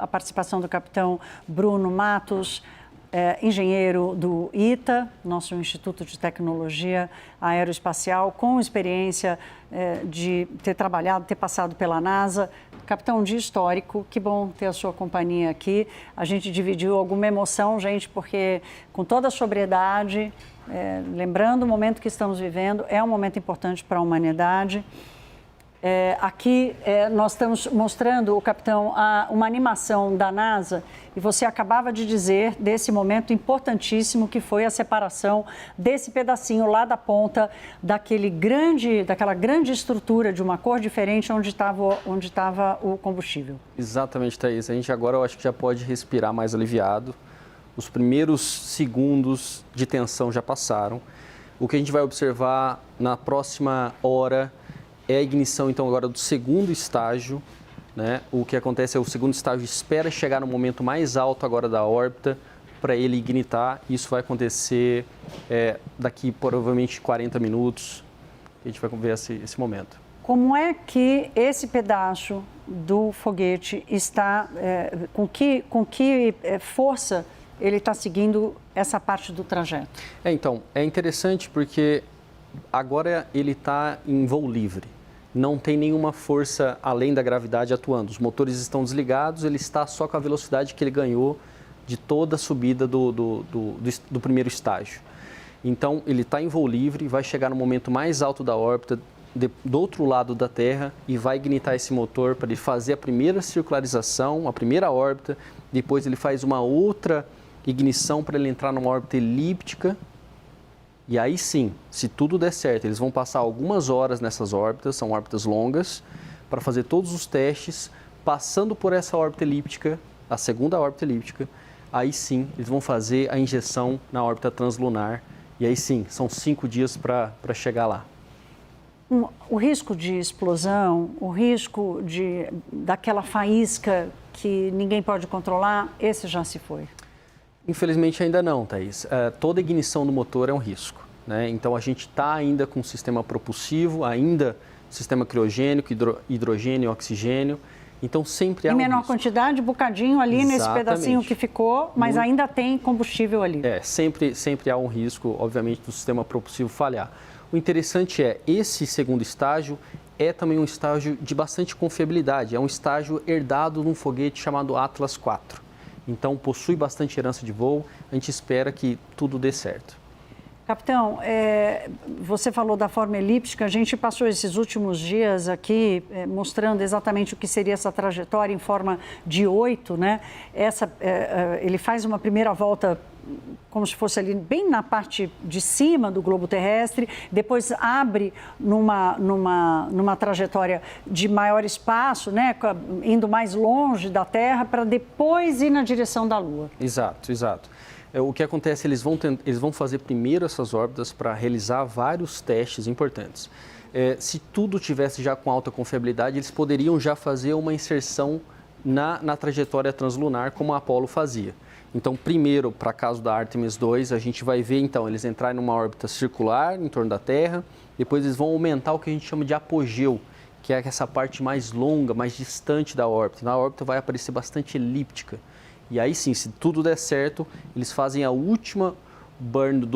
a participação do capitão Bruno Matos, engenheiro do ITA, nosso Instituto de Tecnologia Aeroespacial, com experiência de ter trabalhado, ter passado pela NASA. Capitão, um dia histórico, que bom ter a sua companhia aqui. A gente dividiu alguma emoção, gente, porque com toda a sobriedade, lembrando o momento que estamos vivendo, é um momento importante para a humanidade. Aqui nós estamos mostrando, o capitão, uma animação da NASA e você acabava de dizer desse momento importantíssimo que foi a separação desse pedacinho lá da ponta daquela grande estrutura de uma cor diferente onde estava o combustível. Exatamente, Thaís. A gente agora eu acho que já pode respirar mais aliviado. Os primeiros segundos de tensão já passaram. O que a gente vai observar na próxima hora é a ignição, então, agora do segundo estágio, né? O que acontece é o segundo estágio espera chegar no momento mais alto agora da órbita para ele ignitar. Isso vai acontecer daqui, provavelmente, 40 minutos. A gente vai ver esse momento. Como é que esse pedaço do foguete está, com que força ele está seguindo essa parte do trajeto? Então, é interessante porque agora ele está em voo livre. Não tem nenhuma força além da gravidade atuando. Os motores estão desligados, ele está só com a velocidade que ele ganhou de toda a subida do primeiro estágio. Então, ele está em voo livre, vai chegar no momento mais alto da órbita, do outro lado da Terra, e vai ignitar esse motor para ele fazer a primeira circularização, a primeira órbita. Depois ele faz uma outra ignição para ele entrar numa órbita elíptica. E aí sim, se tudo der certo, eles vão passar algumas horas nessas órbitas, são órbitas longas, para fazer todos os testes, passando por essa órbita elíptica, a segunda órbita elíptica, aí sim, eles vão fazer a injeção na órbita translunar, e aí sim, são 5 dias para chegar lá. O risco de explosão, o risco daquela faísca que ninguém pode controlar, esse já se foi? Infelizmente ainda não, Thaís. Toda ignição do motor é um risco, né? Então a gente está ainda com um sistema propulsivo, ainda sistema criogênico, hidrogênio, oxigênio. Então sempre há um risco. Em menor quantidade, bocadinho ali. Exatamente. Nesse pedacinho que ficou, mas ainda tem combustível ali. Sempre há um risco, obviamente, do sistema propulsivo falhar. O interessante esse segundo estágio é também um estágio de bastante confiabilidade. É um estágio herdado de um foguete chamado Atlas IV. Então, possui bastante herança de voo, a gente espera que tudo dê certo. Capitão, você falou da forma elíptica, a gente passou esses últimos dias aqui mostrando exatamente o que seria essa trajetória em forma de 8, né? Ele faz uma primeira volta como se fosse ali bem na parte de cima do globo terrestre, depois abre numa trajetória de maior espaço, né, indo mais longe da Terra para depois ir na direção da Lua. Exato. O que acontece, eles vão fazer primeiro essas órbitas para realizar vários testes importantes. Se tudo tivesse já com alta confiabilidade, eles poderiam já fazer uma inserção na trajetória translunar, como a Apollo fazia. Então, primeiro, para caso da Artemis II, a gente vai ver, então, eles entrarem numa órbita circular em torno da Terra, depois eles vão aumentar o que a gente chama de apogeu, que é essa parte mais longa, mais distante da órbita. Na órbita vai aparecer bastante elíptica. E aí sim, se tudo der certo, eles fazem a última burn,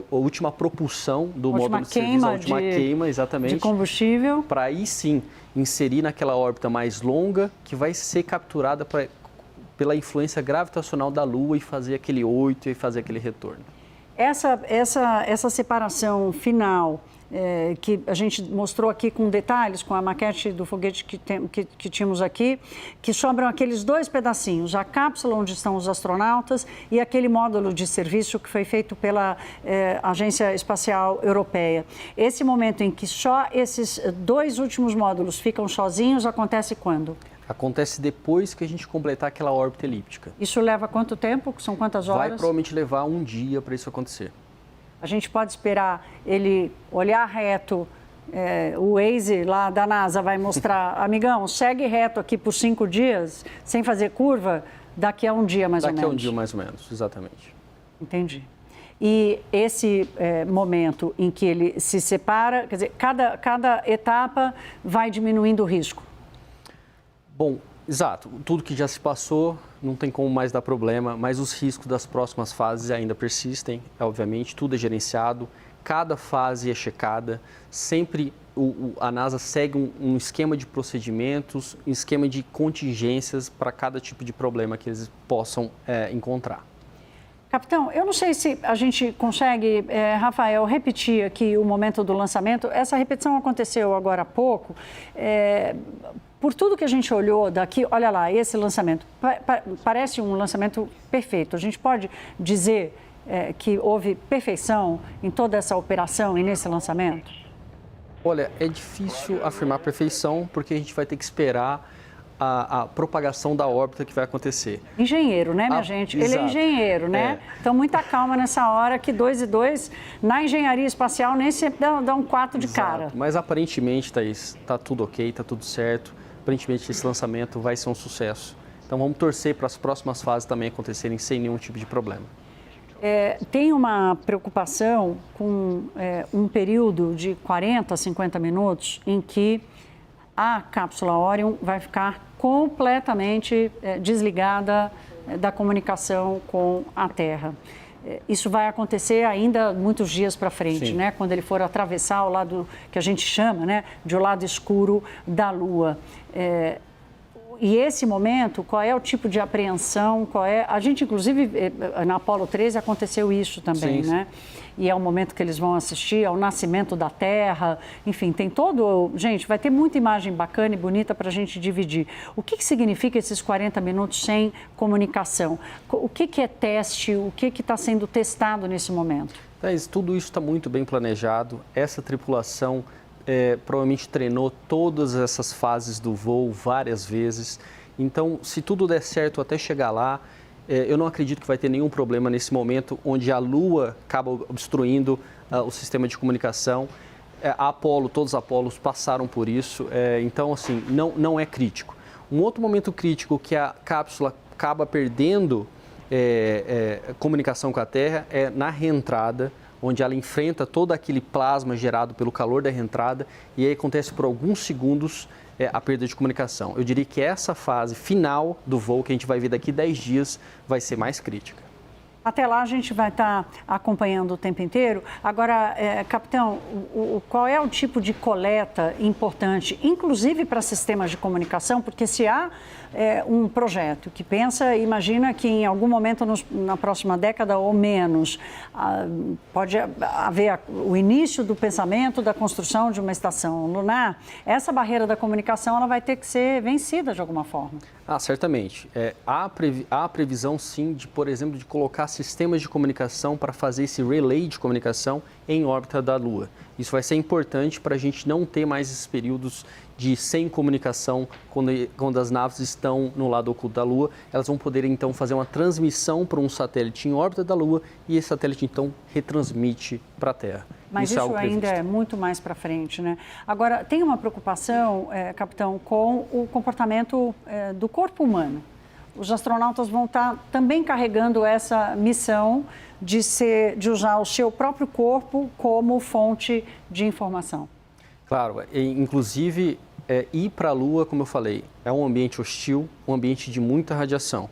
a última propulsão do módulo de serviço, a última queima, exatamente, de combustível, para aí sim inserir naquela órbita mais longa, que vai ser capturada pela influência gravitacional da Lua e fazer aquele 8 e fazer aquele retorno. Essa separação final, que a gente mostrou aqui com detalhes, com a maquete do foguete que tínhamos aqui, que sobram aqueles 2 pedacinhos, a cápsula onde estão os astronautas e aquele módulo de serviço que foi feito pela Agência Espacial Europeia. Esse momento em que só esses 2 últimos módulos ficam sozinhos, acontece quando? Acontece depois que a gente completar aquela órbita elíptica. Isso leva quanto tempo? São quantas horas? Vai provavelmente levar 1 dia para isso acontecer. A gente pode esperar ele olhar reto, o Waze lá da NASA vai mostrar, amigão, segue reto aqui por 5 dias, sem fazer curva, daqui a 1 dia mais ou menos. Daqui a 1 dia mais ou menos, exatamente. Entendi. E esse momento em que ele se separa, quer dizer, cada etapa vai diminuindo o risco? Bom, Exato. Tudo que já se passou não tem como mais dar problema, mas os riscos das próximas fases ainda persistem, obviamente. Tudo é gerenciado, cada fase é checada, sempre a NASA segue um esquema de procedimentos, um esquema de contingências para cada tipo de problema que eles possam encontrar. Capitão, eu não sei se a gente consegue, Rafael, repetir aqui o momento do lançamento. Essa repetição aconteceu agora há pouco. Por tudo que a gente olhou daqui, olha lá, esse lançamento parece um lançamento perfeito. A gente pode dizer que houve perfeição em toda essa operação e nesse lançamento? Olha, é difícil afirmar perfeição porque a gente vai ter que esperar a propagação da órbita que vai acontecer. Engenheiro, né, minha gente? Ele é engenheiro, né? Então, muita calma nessa hora que 2 e 2, na engenharia espacial, nem sempre dá um 4 de cara. Mas aparentemente, Thaís, está tudo ok, está tudo certo. Aparentemente, esse lançamento vai ser um sucesso. Então, vamos torcer para as próximas fases também acontecerem sem nenhum tipo de problema. Tem uma preocupação com um período de 40 a 50 minutos em que a cápsula Orion vai ficar completamente desligada da comunicação com a Terra. Isso vai acontecer ainda muitos dias para frente, né? Quando ele for atravessar o lado que a gente chama, né, de o lado escuro da Lua. E esse momento, qual é o tipo de apreensão, A gente, inclusive, na Apollo 13 aconteceu isso também, sim, né? E é o momento que eles vão assistir ao nascimento da Terra, enfim, tem todo... Gente, vai ter muita imagem bacana e bonita para a gente dividir. O que significa esses 40 minutos sem comunicação? O que é teste? O que está sendo testado nesse momento? Tudo isso está muito bem planejado. Essa tripulação provavelmente treinou todas essas fases do voo várias vezes. Então, se tudo der certo até chegar lá, eu não acredito que vai ter nenhum problema nesse momento onde a Lua acaba obstruindo o sistema de comunicação. A Apollo, todos os Apolos passaram por isso, então, assim, não é crítico. Um outro momento crítico que a cápsula acaba perdendo comunicação com a Terra é na reentrada, onde ela enfrenta todo aquele plasma gerado pelo calor da reentrada e aí acontece por alguns segundos a perda de comunicação. Eu diria que essa fase final do voo, que a gente vai ver daqui 10 dias, vai ser mais crítica. Até lá a gente vai estar acompanhando o tempo inteiro. Agora, capitão, qual é o tipo de coleta importante, inclusive para sistemas de comunicação? Porque se há um projeto que imagina que em algum momento na próxima década ou menos, pode haver o início do pensamento da construção de uma estação lunar, essa barreira da comunicação ela vai ter que ser vencida de alguma forma. Certamente. Há previsão, sim, de, por exemplo, de colocar sistemas de comunicação para fazer esse relay de comunicação em órbita da Lua. Isso vai ser importante para a gente não ter mais esses períodos de sem comunicação quando as naves estão no lado oculto da Lua. Elas vão poder, então, fazer uma transmissão para um satélite em órbita da Lua e esse satélite, então, retransmite para a Terra. Mas isso ainda é muito mais para frente, né? Agora, tem uma preocupação, capitão, com o comportamento do corpo humano. Os astronautas vão estar também carregando essa missão de usar o seu próprio corpo como fonte de informação. Claro, inclusive ir para a Lua, como eu falei, é um ambiente hostil, um ambiente de muita radiação.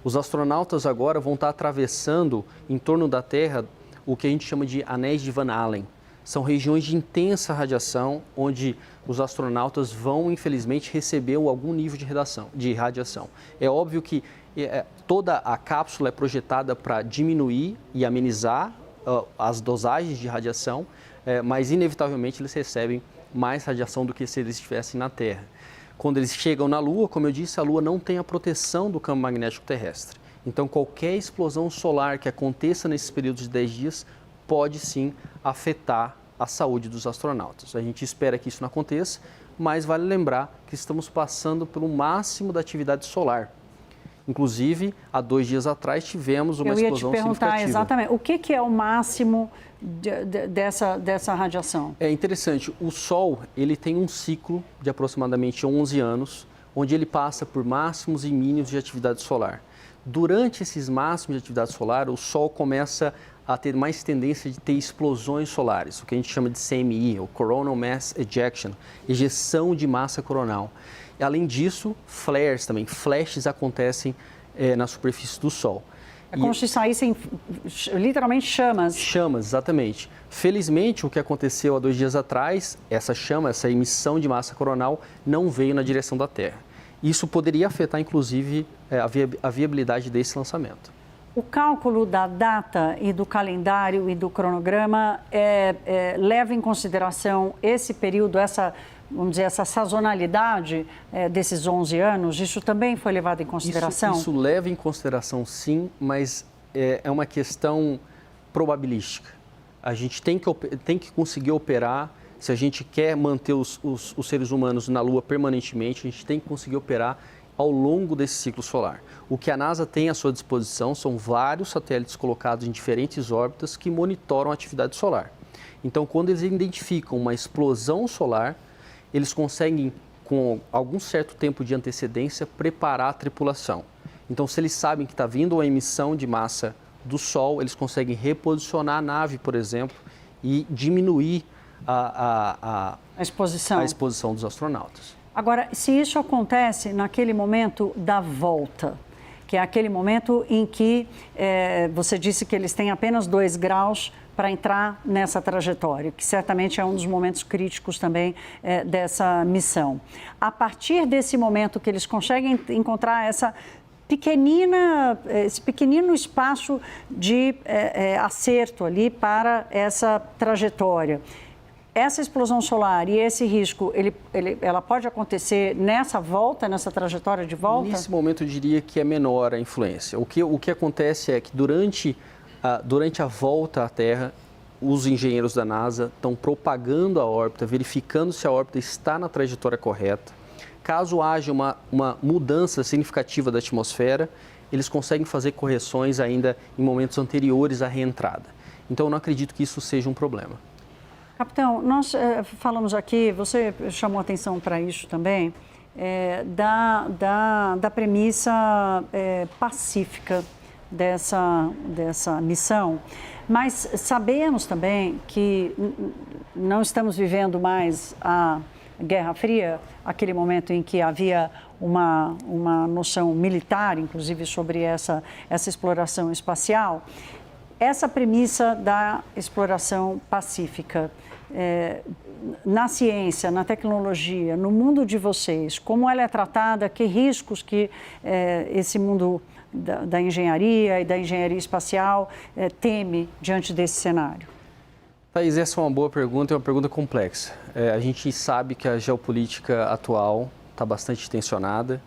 Os astronautas agora vão estar atravessando em torno da Terra o que a gente chama de anéis de Van Allen. São regiões de intensa radiação, onde os astronautas vão, infelizmente, receber algum nível de radiação. É óbvio que toda a cápsula é projetada para diminuir e amenizar as dosagens de radiação, mas, inevitavelmente, eles recebem mais radiação do que se eles estivessem na Terra. Quando eles chegam na Lua, como eu disse, a Lua não tem a proteção do campo magnético terrestre. Então, qualquer explosão solar que aconteça nesses períodos de 10 dias pode, sim, afetar a saúde dos astronautas. A gente espera que isso não aconteça, mas vale lembrar que estamos passando pelo máximo da atividade solar. Inclusive, há 2 dias atrás, tivemos uma explosão significativa. Eu ia te perguntar exatamente, o que é o máximo dessa radiação? É interessante, o Sol ele tem um ciclo de aproximadamente 11 anos, onde ele passa por máximos e mínimos de atividade solar. Durante esses máximos de atividade solar, o Sol começa a ter mais tendência de ter explosões solares, o que a gente chama de CME, o Coronal Mass Ejection, ejeção de massa coronal. Além disso, flares também, flashes acontecem na superfície do Sol. É como se saíssem literalmente chamas. Chamas, exatamente. Felizmente, o que aconteceu há 2 dias atrás, essa chama, essa emissão de massa coronal, não veio na direção da Terra. Isso poderia afetar, inclusive, a viabilidade desse lançamento. O cálculo da data e do calendário e do cronograma leva em consideração esse período, vamos dizer, essa sazonalidade desses 11 anos? Isso também foi levado em consideração? Isso leva em consideração, sim, mas é uma questão probabilística. A gente tem que conseguir operar, se a gente quer manter os seres humanos na Lua permanentemente, a gente tem que conseguir operar ao longo desse ciclo solar. O que a NASA tem à sua disposição são vários satélites colocados em diferentes órbitas que monitoram a atividade solar. Então, quando eles identificam uma explosão solar, eles conseguem, com algum certo tempo de antecedência, preparar a tripulação. Então, se eles sabem que está vindo uma emissão de massa do Sol, eles conseguem reposicionar a nave, por exemplo, e diminuir a exposição dos astronautas. Agora, se isso acontece naquele momento da volta, que é aquele momento em que você disse que eles têm apenas 2 graus para entrar nessa trajetória, que certamente é um dos momentos críticos também dessa missão. A partir desse momento que eles conseguem encontrar esse pequenino espaço de acerto ali para essa trajetória, essa explosão solar e esse risco, ela pode acontecer nessa volta, nessa trajetória de volta? Nesse momento eu diria que é menor a influência. O que acontece é que durante a volta à Terra, os engenheiros da NASA estão propagando a órbita, verificando se a órbita está na trajetória correta. Caso haja uma mudança significativa da atmosfera, eles conseguem fazer correções ainda em momentos anteriores à reentrada. Então eu não acredito que isso seja um problema. Capitão, nós falamos aqui, você chamou atenção para isso também, da premissa pacífica dessa missão, mas sabemos também que não estamos vivendo mais a Guerra Fria, aquele momento em que havia uma noção militar, inclusive, sobre essa exploração espacial. Essa premissa da exploração pacífica, na ciência, na tecnologia, no mundo de vocês, como ela é tratada, que riscos que esse mundo da engenharia e da engenharia espacial teme diante desse cenário? Thaís, essa é uma boa pergunta, é uma pergunta complexa. A gente sabe que a geopolítica atual está bastante tensionada.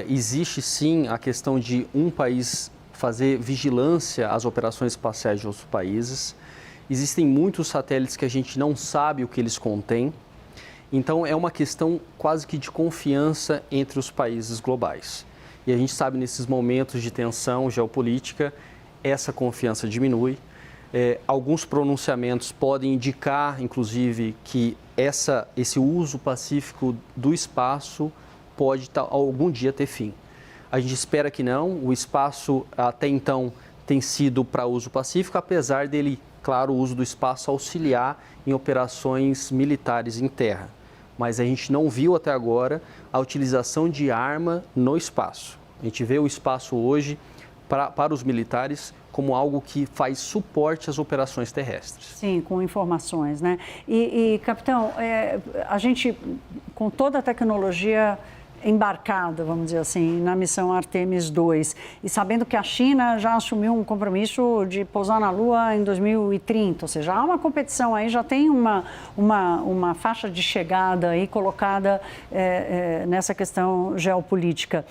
Existe sim a questão de um país fazer vigilância às operações espaciais de outros países. Existem muitos satélites que a gente não sabe o que eles contêm. Então, é uma questão quase que de confiança entre os países globais. E a gente sabe, nesses momentos de tensão geopolítica, essa confiança diminui. Alguns pronunciamentos podem indicar, inclusive, que esse uso pacífico do espaço pode algum dia ter fim. A gente espera que não. O espaço, até então, tem sido para uso pacífico, apesar dele, claro, o uso do espaço auxiliar em operações militares em terra. Mas a gente não viu até agora a utilização de arma no espaço. A gente vê o espaço hoje, para os militares, como algo que faz suporte às operações terrestres. Sim, com informações, né? E capitão, a gente, com toda a tecnologia embarcada, vamos dizer assim, na missão Artemis II, e sabendo que a China já assumiu um compromisso de pousar na Lua em 2030, ou seja, há uma competição aí, já tem uma faixa de chegada aí colocada nessa questão geopolítica.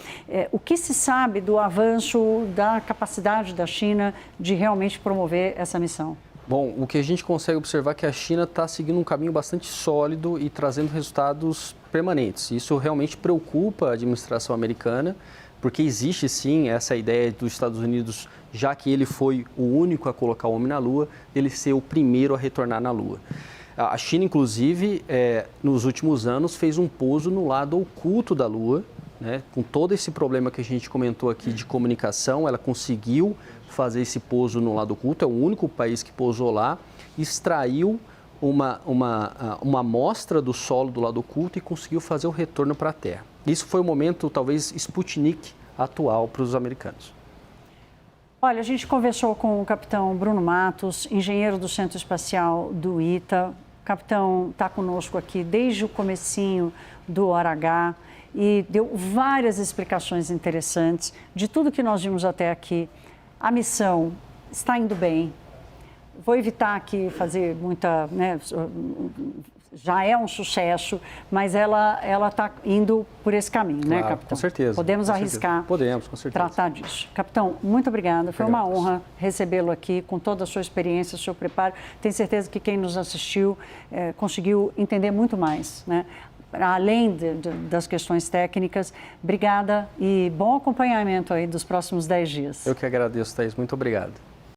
O que se sabe do avanço da capacidade da China de realmente promover essa missão? Bom, o que a gente consegue observar é que a China está seguindo um caminho bastante sólido e trazendo resultados permanentes. Isso realmente preocupa a administração americana, porque existe sim essa ideia dos Estados Unidos, já que ele foi o único a colocar o homem na Lua, ele ser o primeiro a retornar na Lua. A China, inclusive, nos últimos anos, fez um pouso no lado oculto da Lua, né? Com todo esse problema que a gente comentou aqui de comunicação, ela conseguiu fazer esse pouso no lado oculto, é o único país que pousou lá, extraiu uma amostra do solo do lado oculto e conseguiu fazer o retorno para a Terra. Isso foi o momento, talvez, Sputnik atual para os americanos. Olha, a gente conversou com o capitão Bruno Matos, engenheiro do Centro Espacial do ITA. O capitão está conosco aqui desde o comecinho do Hora H e deu várias explicações interessantes de tudo que nós vimos até aqui. A missão está indo bem. Vou evitar aqui fazer muita, né, já é um sucesso, mas ela está indo por esse caminho, claro, né, capitão? Com certeza. Podemos arriscar Podemos, com certeza. Tratar disso. Capitão, muito obrigada. Foi uma honra recebê-lo aqui com toda a sua experiência, seu preparo. Tenho certeza que quem nos assistiu conseguiu entender muito mais, né? Além das questões técnicas. Obrigada e bom acompanhamento aí dos próximos 10 dias. Eu que agradeço, Thaís. Muito obrigado.